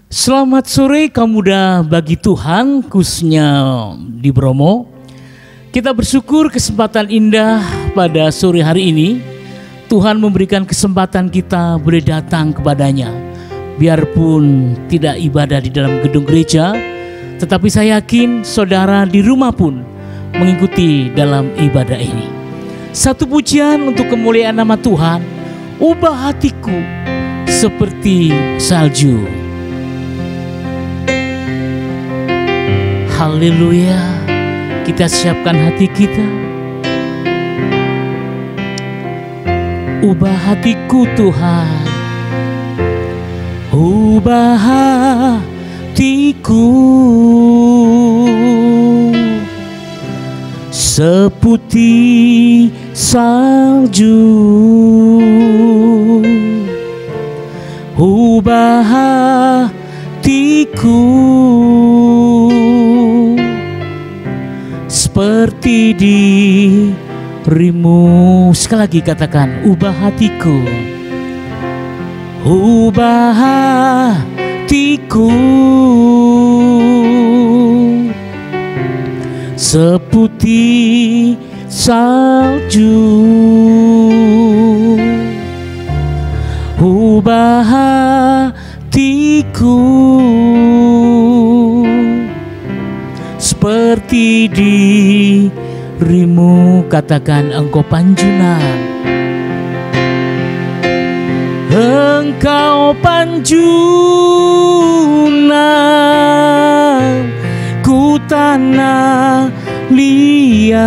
Selamat sore kaum muda bagi Tuhan, khususnya di Bromo. Kita bersyukur kesempatan indah pada sore hari ini. Tuhan memberikan kesempatan kita boleh datang kepadanya. Biarpun tidak ibadah di dalam gedung gereja, tetapi saya yakin saudara di rumah pun mengikuti dalam ibadah ini. Satu pujian untuk kemuliaan nama Tuhan. Ubah hatiku seperti salju. Haleluya, kita siapkan hati kita. Ubah hatiku Tuhan, ubah hatiku seputih salju. Ubah hatiku seperti dirimu. Sekali lagi katakan, ubah hatiku, ubah hatiku seputih salju. Ubah hatiku seperti dirimu. Katakan, engkau panjunan, engkau panjunan, ku tanah liat,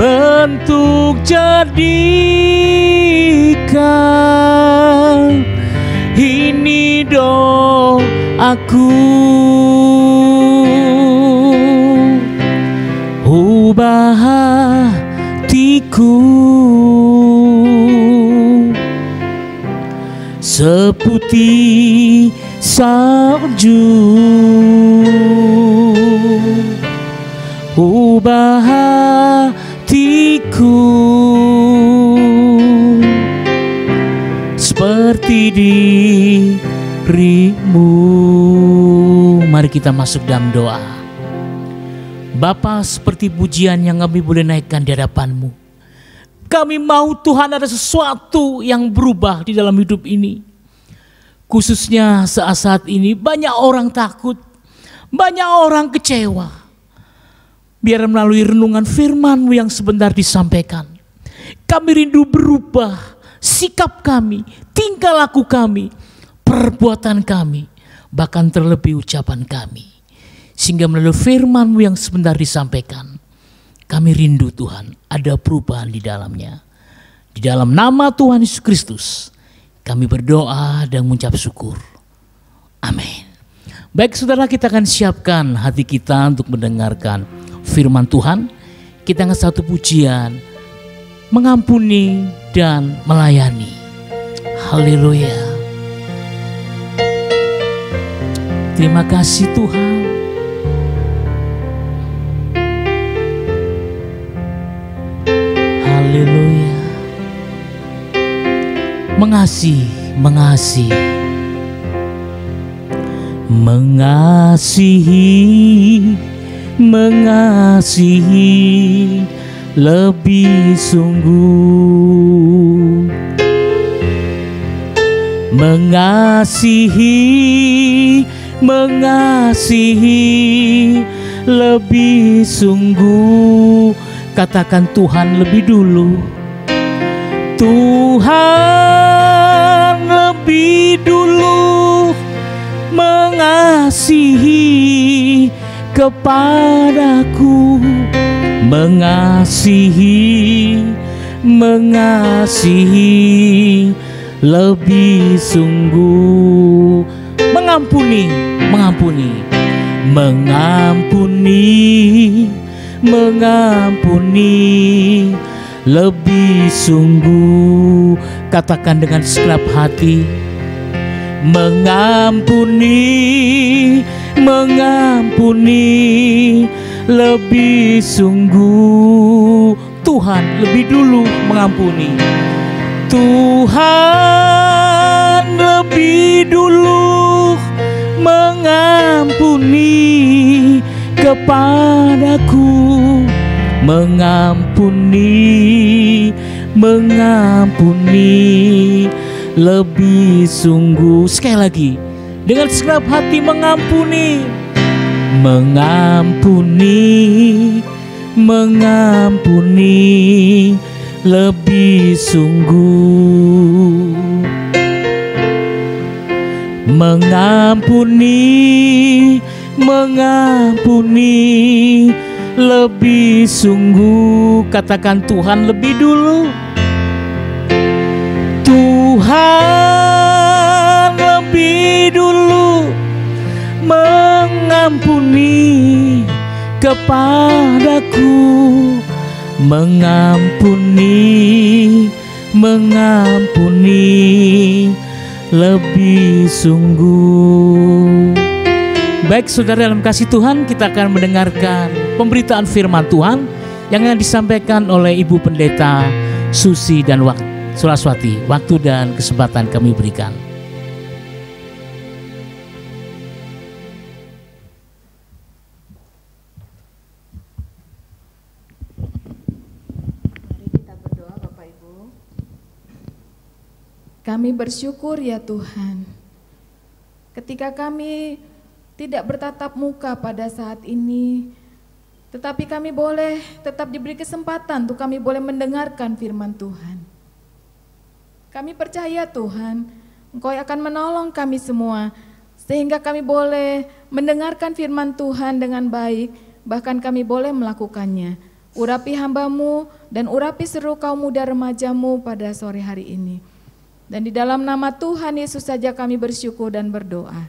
bentuk jadikan ini doaku. Ubah hatiku seputih salju. Ubah hatiku seperti dirimu. Mari kita masuk dalam doa. Bapa, seperti pujian yang kami boleh naikkan di hadapan-Mu, kami mau Tuhan ada sesuatu yang berubah di dalam hidup ini. Khususnya saat-saat ini banyak orang takut, banyak orang kecewa. Biar melalui renungan firman-Mu yang sebentar disampaikan, kami rindu berubah sikap kami, tingkah laku kami, perbuatan kami, bahkan terlebih ucapan kami. Sehingga melalui firman-Mu yang sebentar disampaikan, kami rindu Tuhan ada perubahan di dalamnya. Di dalam nama Tuhan Yesus Kristus kami berdoa dan mengucap syukur. Amin. Baik saudara, kita akan siapkan hati kita untuk mendengarkan firman Tuhan. Kita akan satu pujian, mengampuni dan melayani. Haleluya. Terima kasih Tuhan. Haleluya. Mengasihi, mengasihi, mengasihi, mengasihi lebih sungguh. Mengasihi, mengasihi lebih sungguh. Katakan, Tuhan lebih dulu. Tuhan lebih dulu mengasihi kepadaku. Mengasihi, mengasihi lebih sungguh. Mengampuni, mengampuni, mengampuni, mengampuni lebih sungguh. Katakan dengan segenap hati, mengampuni, mengampuni lebih sungguh. Tuhan lebih dulu mengampuni. Tuhan lebih dulu mengampuni kepadaku, mengampuni lebih sungguh. Sekali lagi, dengan segenap hati mengampuni lebih sungguh, mengampuni lebih sungguh. Katakan, Tuhan lebih dulu, Tuhan lebih dulu mengampuni kepadaku, mengampuni lebih sungguh. Baik saudara dalam kasih Tuhan, kita akan mendengarkan pemberitaan firman Tuhan yang akan disampaikan oleh Ibu Pendeta Susi dan Sulaswati. Waktu dan kesempatan kami berikan. Kami bersyukur ya Tuhan, ketika kami tidak bertatap muka pada saat ini, tetapi kami boleh tetap diberi kesempatan untuk kami boleh mendengarkan firman Tuhan. Kami percaya Tuhan, Engkau akan menolong kami semua, sehingga kami boleh mendengarkan firman Tuhan dengan baik, bahkan kami boleh melakukannya. Urapi hamba-Mu dan urapi seluruh kaum muda remaja-Mu pada sore hari ini. Dan di dalam nama Tuhan Yesus saja kami bersyukur dan berdoa.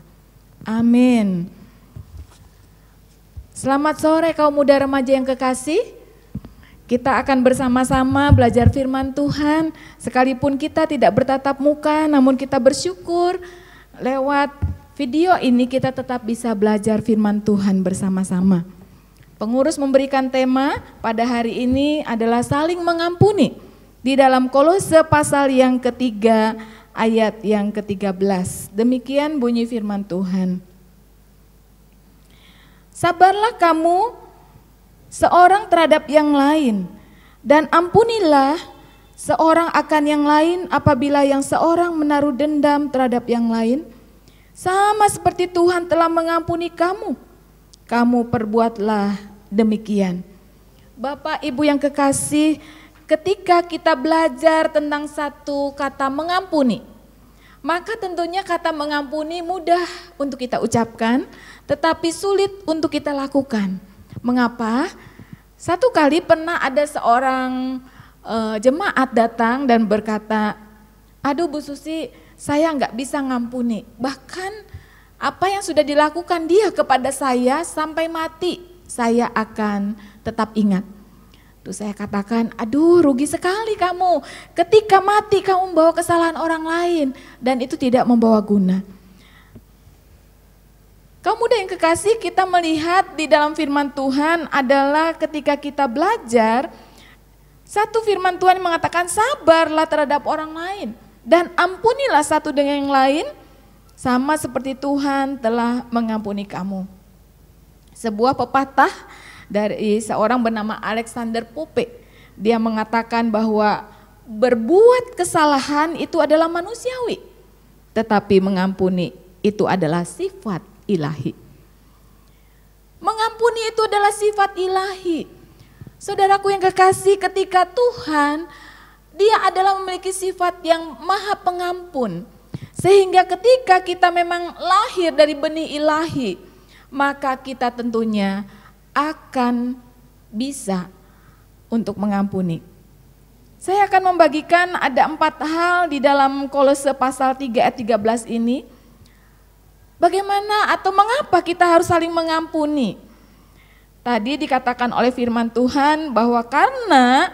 Amin. Selamat sore kaum muda remaja yang kekasih. Kita akan bersama-sama belajar firman Tuhan. Sekalipun kita tidak bertatap muka, namun kita bersyukur lewat video ini kita tetap bisa belajar firman Tuhan bersama-sama. Pengurus memberikan tema pada hari ini adalah saling mengampuni. Di dalam Kolose pasal yang ketiga ayat yang ke-13. Demikian bunyi firman Tuhan. Sabarlah kamu seorang terhadap yang lain, dan ampunilah seorang akan yang lain apabila yang seorang menaruh dendam terhadap yang lain. Sama seperti Tuhan telah mengampuni kamu, kamu perbuatlah demikian. Bapak Ibu yang kekasih, ketika kita belajar tentang satu kata mengampuni, maka tentunya kata mengampuni mudah untuk kita ucapkan, tetapi sulit untuk kita lakukan. Mengapa? Satu kali pernah ada seorang jemaat datang dan berkata, aduh Bu Susi, saya nggak bisa ngampuni. Bahkan apa yang sudah dilakukan dia kepada saya sampai mati, saya akan tetap ingat. Terus saya katakan, aduh rugi sekali kamu, ketika mati kamu membawa kesalahan orang lain, dan itu tidak membawa guna. Kaum muda yang kekasih, kita melihat di dalam firman Tuhan adalah ketika kita belajar, satu firman Tuhan yang mengatakan sabarlah terhadap orang lain, dan ampunilah satu dengan yang lain, sama seperti Tuhan telah mengampuni kamu. Sebuah pepatah dari seorang bernama Alexander Pope, dia mengatakan bahwa berbuat kesalahan itu adalah manusiawi, tetapi mengampuni itu adalah sifat ilahi. Mengampuni itu adalah sifat ilahi. Saudaraku yang kekasih, ketika Tuhan, dia adalah memiliki sifat yang maha pengampun, sehingga ketika kita memang lahir dari benih ilahi, maka kita tentunya akan bisa untuk mengampuni. Saya akan membagikan ada 4 hal di dalam Kolose pasal 3 ayat 13 ini. Bagaimana atau mengapa kita harus saling mengampuni? Tadi dikatakan oleh firman Tuhan bahwa karena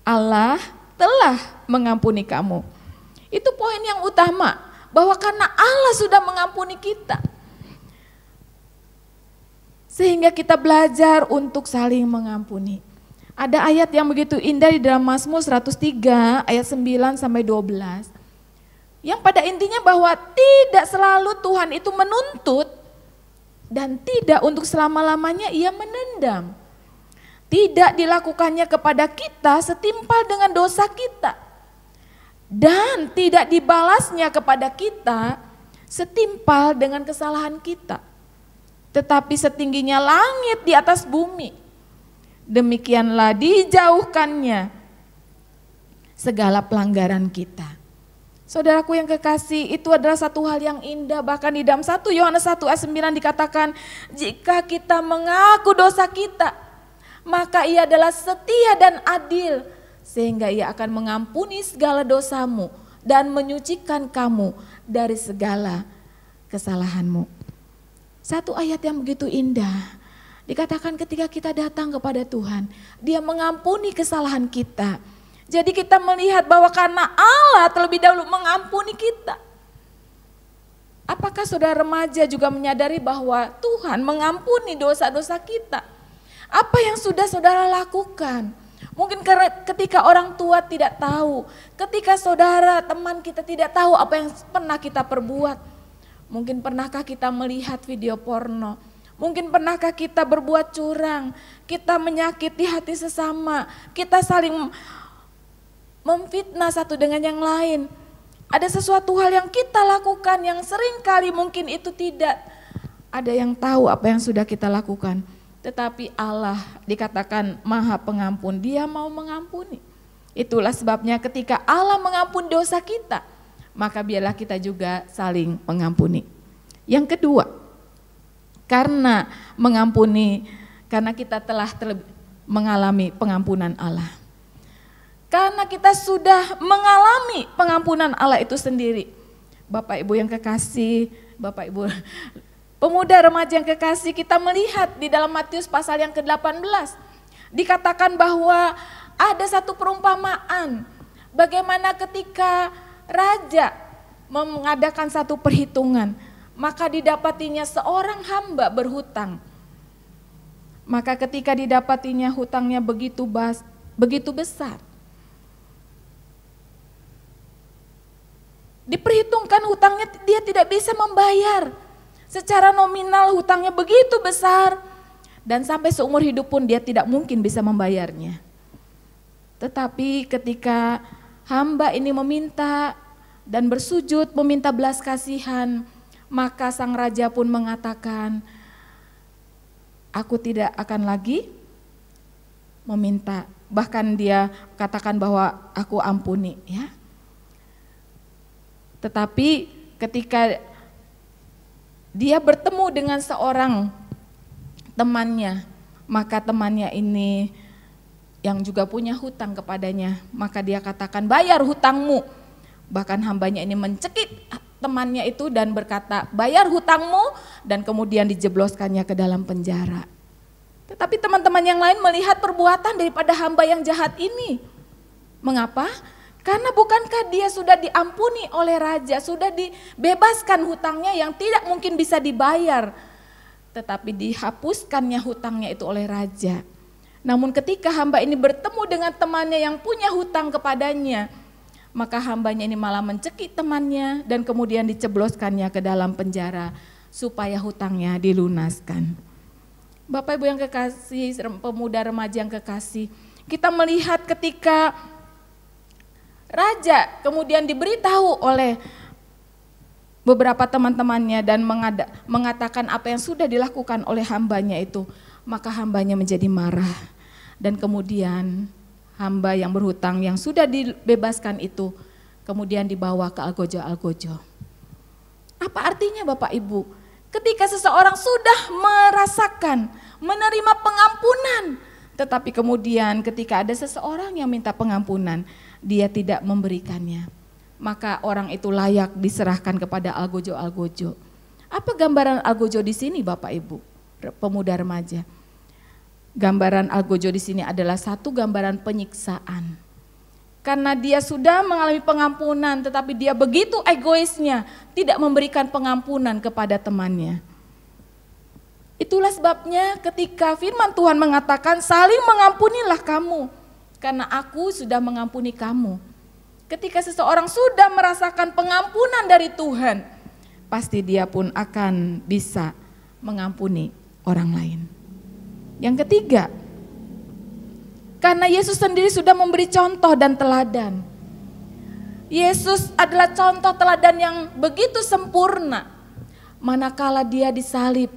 Allah telah mengampuni kamu. Itu poin yang utama, bahwa karena Allah sudah mengampuni kita, sehingga kita belajar untuk saling mengampuni. Ada ayat yang begitu indah di dalam Mazmur 103 ayat 9 sampai 12. Yang pada intinya bahwa tidak selalu Tuhan itu menuntut dan tidak untuk selama-lamanya ia menendam. Tidak dilakukannya kepada kita setimpal dengan dosa kita. Dan tidak dibalasnya kepada kita setimpal dengan kesalahan kita. Tetapi setingginya langit di atas bumi, demikianlah dijauhkannya segala pelanggaran kita. Saudaraku yang kekasih, itu adalah satu hal yang indah. Bahkan di dalam 1 Yohanes 1 ayat 9 dikatakan, jika kita mengaku dosa kita, maka ia adalah setia dan adil, sehingga ia akan mengampuni segala dosamu dan menyucikan kamu dari segala kesalahanmu. Satu ayat yang begitu indah. Dikatakan ketika kita datang kepada Tuhan, Dia mengampuni kesalahan kita. Jadi kita melihat bahwa karena Allah terlebih dahulu mengampuni kita. Apakah saudara remaja juga menyadari bahwa Tuhan mengampuni dosa-dosa kita? Apa yang sudah saudara lakukan? Mungkin karena ketika orang tua tidak tahu, ketika saudara teman kita tidak tahu apa yang pernah kita perbuat. Mungkin pernahkah kita melihat video porno? Mungkin pernahkah kita berbuat curang? Kita menyakiti hati sesama, kita saling memfitnah satu dengan yang lain. Ada sesuatu hal yang kita lakukan yang sering kali mungkin itu tidak ada yang tahu apa yang sudah kita lakukan. Tetapi Allah dikatakan Maha Pengampun, Dia mau mengampuni. Itulah sebabnya ketika Allah mengampuni dosa kita, maka biarlah kita juga saling mengampuni. Yang kedua, karena mengampuni, karena kita telah mengalami pengampunan Allah. Karena kita sudah mengalami pengampunan Allah itu sendiri. Bapak Ibu yang kekasih, Bapak Ibu pemuda remaja yang kekasih, kita melihat di dalam Matius pasal yang ke-18. Dikatakan bahwa ada satu perumpamaan. Bagaimana ketika raja mengadakan satu perhitungan, maka didapatinya seorang hamba berhutang. Maka ketika didapatinya hutangnya begitu besar, diperhitungkan hutangnya dia tidak bisa membayar. Secara nominal hutangnya begitu besar dan sampai seumur hidup pun dia tidak mungkin bisa membayarnya. Tetapi ketika hamba ini meminta dan bersujud meminta belas kasihan, maka sang raja pun mengatakan, aku tidak akan lagi meminta. Bahkan dia katakan bahwa aku ampuni, ya. Tetapi ketika dia bertemu dengan seorang temannya, maka temannya ini yang juga punya hutang kepadanya, maka dia katakan bayar hutangmu. Bahkan hambanya ini mencekik temannya itu dan berkata bayar hutangmu, dan kemudian dijebloskannya ke dalam penjara. Tetapi teman-teman yang lain melihat perbuatan daripada hamba yang jahat ini. Mengapa? Karena bukankah dia sudah diampuni oleh raja, sudah dibebaskan hutangnya yang tidak mungkin bisa dibayar. Tetapi dihapuskannya hutangnya itu oleh raja. Namun ketika hamba ini bertemu dengan temannya yang punya hutang kepadanya, maka hambanya ini malah mencekik temannya dan kemudian dicebloskannya ke dalam penjara supaya hutangnya dilunaskan. Bapak Ibu yang kekasih, pemuda remaja yang kekasih, kita melihat ketika raja kemudian diberitahu oleh beberapa teman-temannya dan mengatakan apa yang sudah dilakukan oleh hambanya itu, maka hambanya menjadi marah dan kemudian hamba yang berhutang yang sudah dibebaskan itu kemudian dibawa ke Algojo. Apa artinya Bapak Ibu? Ketika seseorang sudah merasakan, menerima pengampunan, tetapi kemudian ketika ada seseorang yang minta pengampunan, dia tidak memberikannya, maka orang itu layak diserahkan kepada Algojo. Apa gambaran Algojo di sini Bapak Ibu, pemuda remaja? Gambaran Algojo di sini adalah satu gambaran penyiksaan. Karena dia sudah mengalami pengampunan, tetapi dia begitu egoisnya, tidak memberikan pengampunan kepada temannya. Itulah sebabnya ketika firman Tuhan mengatakan saling mengampunilah kamu, karena aku sudah mengampuni kamu. Ketika seseorang sudah merasakan pengampunan dari Tuhan, pasti dia pun akan bisa mengampuni orang lain. Yang ketiga, karena Yesus sendiri sudah memberi contoh dan teladan. Yesus adalah contoh teladan yang begitu sempurna. Manakala dia disalib,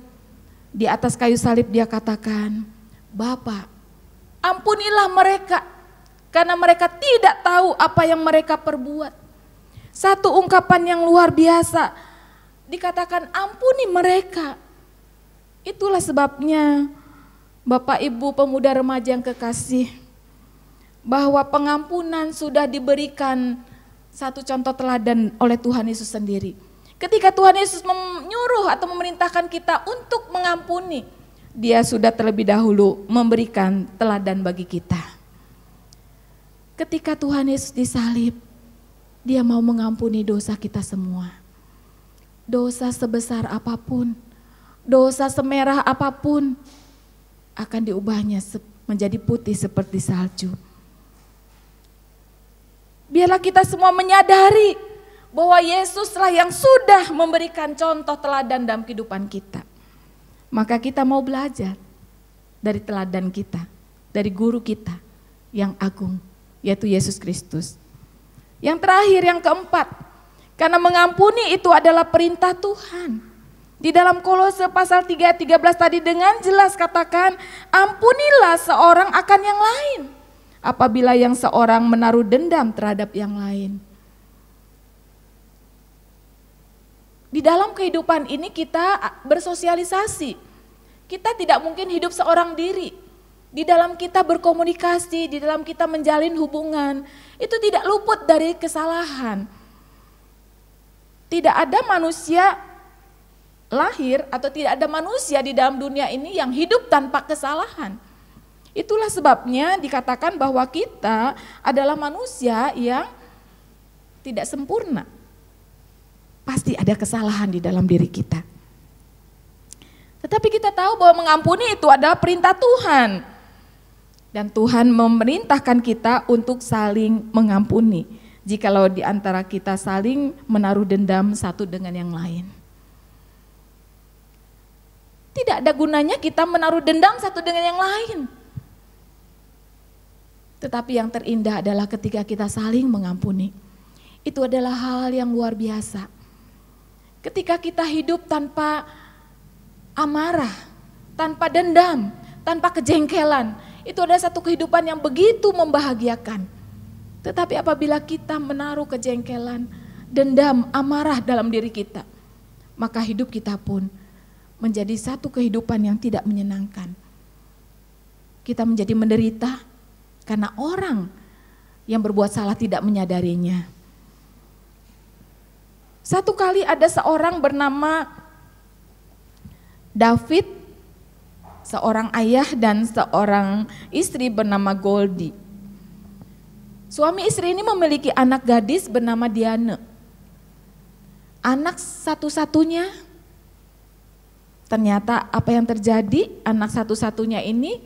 di atas kayu salib dia katakan, Bapa, ampunilah mereka, karena mereka tidak tahu apa yang mereka perbuat. Satu ungkapan yang luar biasa, dikatakan ampuni mereka. Itulah sebabnya Bapak Ibu pemuda remaja yang kekasih, bahwa pengampunan sudah diberikan satu contoh teladan oleh Tuhan Yesus sendiri. Ketika Tuhan Yesus menyuruh atau memerintahkan kita untuk mengampuni, Dia sudah terlebih dahulu memberikan teladan bagi kita. Ketika Tuhan Yesus disalib, Dia mau mengampuni dosa kita semua. Dosa sebesar apapun, dosa semerah apapun, akan diubahnya menjadi putih seperti salju. Biarlah kita semua menyadari bahwa Yesuslah yang sudah memberikan contoh teladan dalam kehidupan kita. Maka kita mau belajar dari teladan kita, dari guru kita yang agung, yaitu Yesus Kristus. Yang terakhir, yang keempat, karena mengampuni itu adalah perintah Tuhan. Di dalam Kolose pasal 3 ayat 13 tadi dengan jelas katakan, ampunilah seorang akan yang lain, apabila yang seorang menaruh dendam terhadap yang lain. Di dalam kehidupan ini kita bersosialisasi. Kita tidak mungkin hidup seorang diri. Di dalam kita berkomunikasi, di dalam kita menjalin hubungan, itu tidak luput dari kesalahan. Tidak ada manusia lahir atau tidak ada manusia di dalam dunia ini yang hidup tanpa kesalahan. Itulah sebabnya dikatakan bahwa kita adalah manusia yang tidak sempurna. Pasti ada kesalahan di dalam diri kita. Tetapi kita tahu bahwa mengampuni itu adalah perintah Tuhan. Dan Tuhan memerintahkan kita untuk saling mengampuni. Jikalau di antara kita saling menaruh dendam satu dengan yang lain. Tidak ada gunanya kita menaruh dendam satu dengan yang lain. Tetapi yang terindah adalah ketika kita saling mengampuni. Itu adalah hal yang luar biasa. Ketika kita hidup tanpa amarah, tanpa dendam, tanpa kejengkelan, itu adalah satu kehidupan yang begitu membahagiakan. Tetapi apabila kita menaruh kejengkelan, dendam, amarah dalam diri kita, maka hidup kita pun menjadi satu kehidupan yang tidak menyenangkan. Kita menjadi menderita karena orang yang berbuat salah tidak menyadarinya. Satu kali ada seorang bernama David, seorang ayah dan seorang istri bernama Goldie. Suami istri ini memiliki anak gadis bernama Diane. Anak satu-satunya. Ternyata apa yang terjadi, anak satu-satunya ini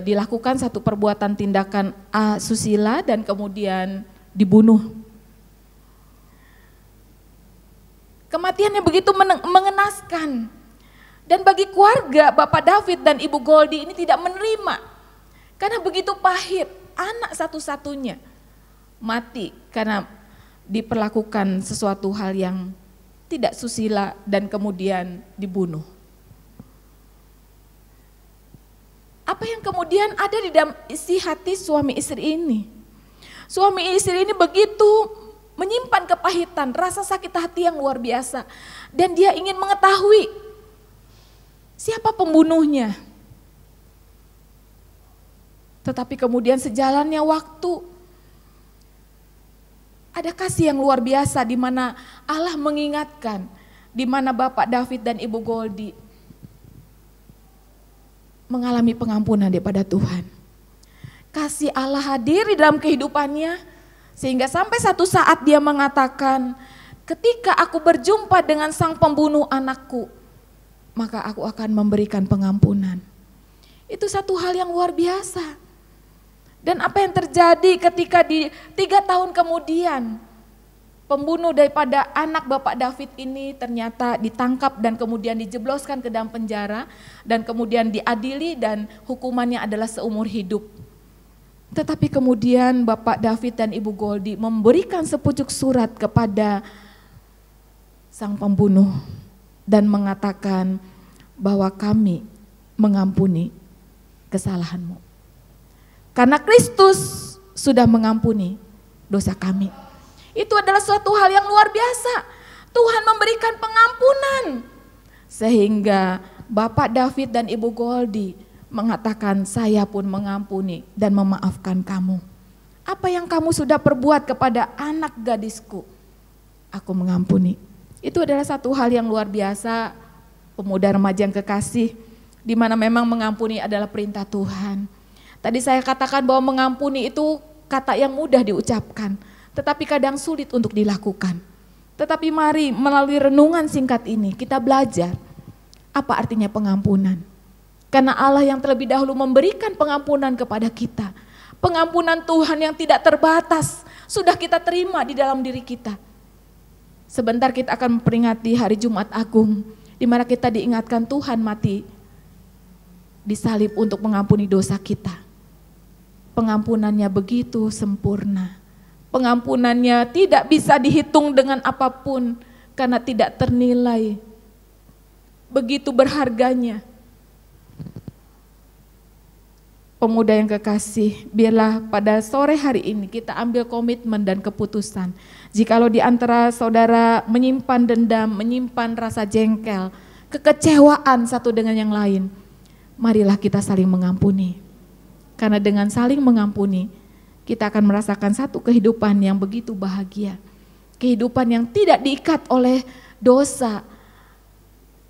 dilakukan satu perbuatan tindakan asusila dan kemudian dibunuh. Kematiannya begitu mengenaskan. Dan bagi keluarga Bapak David dan Ibu Goldie ini tidak menerima. Karena begitu pahit, anak satu-satunya mati karena diperlakukan sesuatu hal yang tidak susila dan kemudian dibunuh. Apa yang kemudian ada di dalam isi hati suami istri ini? Suami istri ini begitu menyimpan kepahitan, rasa sakit hati yang luar biasa. Dan dia ingin mengetahui siapa pembunuhnya. Tetapi kemudian sejalannya waktu, ada kasih yang luar biasa di mana Allah mengingatkan, di mana Bapak David dan Ibu Goldie mengalami pengampunan daripada Tuhan. Kasih Allah hadir di dalam kehidupannya, sehingga sampai satu saat dia mengatakan, ketika aku berjumpa dengan sang pembunuh anakku, maka aku akan memberikan pengampunan. Itu satu hal yang luar biasa. Dan apa yang terjadi ketika di 3 tahun kemudian, pembunuh daripada anak Bapak David ini ternyata ditangkap dan kemudian dijebloskan ke dalam penjara dan kemudian diadili dan hukumannya adalah seumur hidup. Tetapi kemudian Bapak David dan Ibu Goldi memberikan sepucuk surat kepada sang pembunuh dan mengatakan bahwa kami mengampuni kesalahanmu. Karena Kristus sudah mengampuni dosa kami. Itu adalah suatu hal yang luar biasa. Tuhan memberikan pengampunan. Sehingga Bapak David dan Ibu Goldi mengatakan, saya pun mengampuni dan memaafkan kamu. Apa yang kamu sudah perbuat kepada anak gadisku, aku mengampuni. Itu adalah satu hal yang luar biasa, pemuda remaja yang kekasih, di mana memang mengampuni adalah perintah Tuhan. Tadi saya katakan bahwa mengampuni itu kata yang mudah diucapkan, tetapi kadang sulit untuk dilakukan. Tetapi mari melalui renungan singkat ini kita belajar apa artinya pengampunan. Karena Allah yang terlebih dahulu memberikan pengampunan kepada kita. Pengampunan Tuhan yang tidak terbatas sudah kita terima di dalam diri kita. Sebentar kita akan memperingati hari Jumat Agung, di mana kita diingatkan Tuhan mati disalib untuk mengampuni dosa kita. Pengampunannya begitu sempurna. Pengampunannya tidak bisa dihitung dengan apapun karena tidak ternilai. Begitu berharganya. Pemuda yang kekasih, biarlah pada sore hari ini kita ambil komitmen dan keputusan. Jikalau di antara saudara menyimpan dendam, menyimpan rasa jengkel, kekecewaan satu dengan yang lain, marilah kita saling mengampuni. Karena dengan saling mengampuni, kita akan merasakan satu kehidupan yang begitu bahagia. Kehidupan yang tidak diikat oleh dosa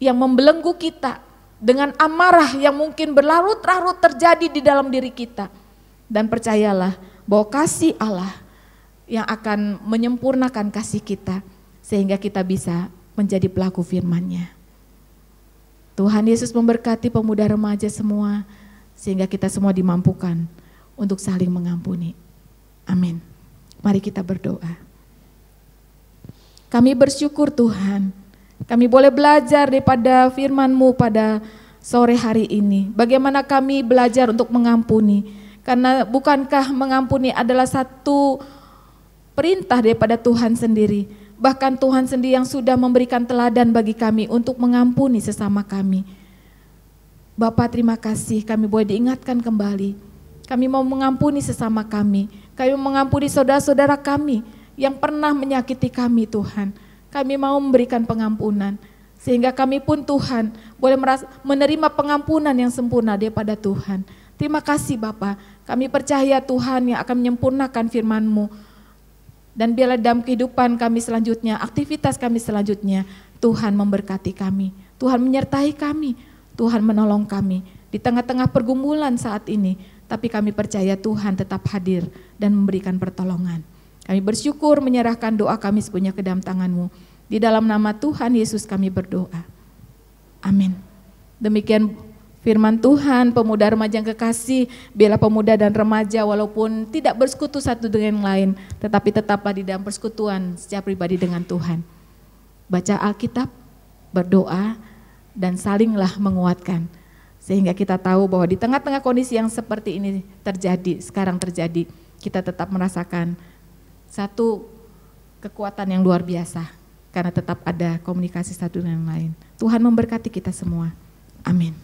yang membelenggu kita dengan amarah yang mungkin berlarut-larut terjadi di dalam diri kita. Dan percayalah bahwa kasih Allah yang akan menyempurnakan kasih kita sehingga kita bisa menjadi pelaku firman-Nya. Tuhan Yesus memberkati pemuda remaja semua sehingga kita semua dimampukan untuk saling mengampuni. Amin. Mari kita berdoa. Kami bersyukur Tuhan, kami boleh belajar daripada firman-Mu pada sore hari ini. Bagaimana kami belajar untuk mengampuni. Karena bukankah mengampuni adalah satu perintah daripada Tuhan sendiri. Bahkan Tuhan sendiri yang sudah memberikan teladan bagi kami untuk mengampuni sesama kami. Bapak terima kasih kami boleh diingatkan kembali. Kami mau mengampuni sesama kami. Kami mengampuni saudara-saudara kami yang pernah menyakiti kami Tuhan. Kami mau memberikan pengampunan. Sehingga kami pun Tuhan boleh menerima pengampunan yang sempurna daripada Tuhan. Terima kasih Bapak. Kami percaya Tuhan yang akan menyempurnakan firman-Mu. Dan biarlah dalam kehidupan kami selanjutnya, aktivitas kami selanjutnya, Tuhan memberkati kami. Tuhan menyertai kami. Tuhan menolong kami di tengah-tengah pergumulan saat ini, tapi kami percaya Tuhan tetap hadir dan memberikan pertolongan. Kami bersyukur menyerahkan doa kami sepenuhnya ke dalam tangan-Mu. Di dalam nama Tuhan Yesus kami berdoa. Amin. Demikian firman Tuhan, pemuda remaja yang kekasih, biarlah pemuda dan remaja walaupun tidak bersekutu satu dengan yang lain, tetapi tetaplah di dalam persekutuan secara pribadi dengan Tuhan. Baca Alkitab, berdoa, dan salinglah menguatkan. Sehingga kita tahu bahwa di tengah-tengah kondisi yang seperti ini sekarang terjadi, kita tetap merasakan satu kekuatan yang luar biasa. Karena tetap ada komunikasi satu dengan yang lain. Tuhan memberkati kita semua. Amin.